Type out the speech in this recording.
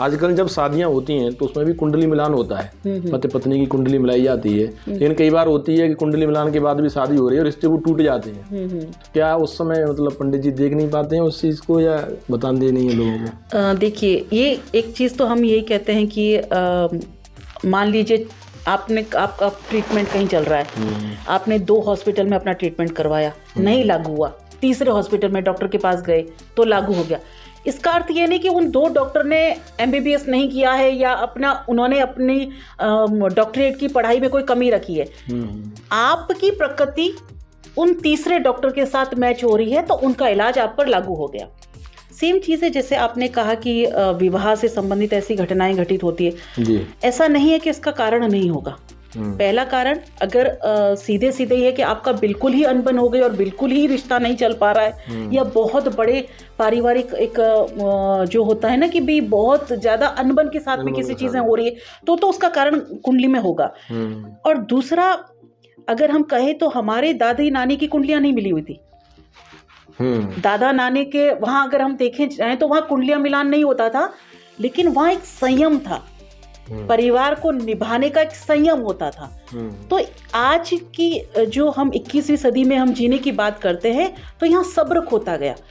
आजकल जब शादियां होती हैं तो उसमें भी कुंडली मिलान होता है, पति पत्नी की कुंडली मिलाई जाती है, लेकिन कई बार होती है कि कुंडली मिलान के बाद भी शादी हो रही है और रिश्ते वो टूट जाते हैं। तो क्या उस समय मतलब पंडित जी देख नहीं पाते हैं उस चीज़ को या बता दे नहीं है लोगों को? देखिए, ये एक चीज़ तो हम यही कहते हैं कि मान लीजिए आपका ट्रीटमेंट कहीं चल रहा है, आपने 2 हॉस्पिटल में अपना ट्रीटमेंट करवाया, नहीं लागू हुआ, तीसरे हॉस्पिटल में डॉक्टर के पास गए तो लागू हो गया। इसका अर्थ ये नहीं कि उन 2 डॉक्टर ने MBBS नहीं किया है या उन्होंने अपनी डॉक्टरेट की पढ़ाई में कोई कमी रखी है। आपकी प्रकृति उन तीसरे डॉक्टर के साथ मैच हो रही है तो उनका इलाज आप पर लागू हो गया। सेम चीज़ है जैसे आपने कहा कि विवाह से संबंधित ऐसी घटनाएं घटित होती है जी। ऐसा नहीं है कि इसका कारण नहीं होगा। पहला कारण अगर सीधे सीधे ये कि आपका बिल्कुल ही अनबन हो गई और बिल्कुल ही रिश्ता नहीं चल पा रहा है, या बहुत बड़े पारिवारिक एक जो होता है ना कि भी बहुत ज्यादा अनबन के साथ में किसी चीजें हो रही है तो उसका कारण कुंडली में होगा। और दूसरा, अगर हम कहें तो हमारे दादी नानी की कुंडलियां नहीं मिली हुई थी। दादा नानी के वहां अगर हम देखें जाए तो वहां कुंडलियां मिलान नहीं होता था, लेकिन वहां एक संयम था, परिवार को निभाने का एक संयम होता था। तो आज की जो हम 21वीं सदी में हम जीने की बात करते हैं तो यहाँ सब्र खोता गया।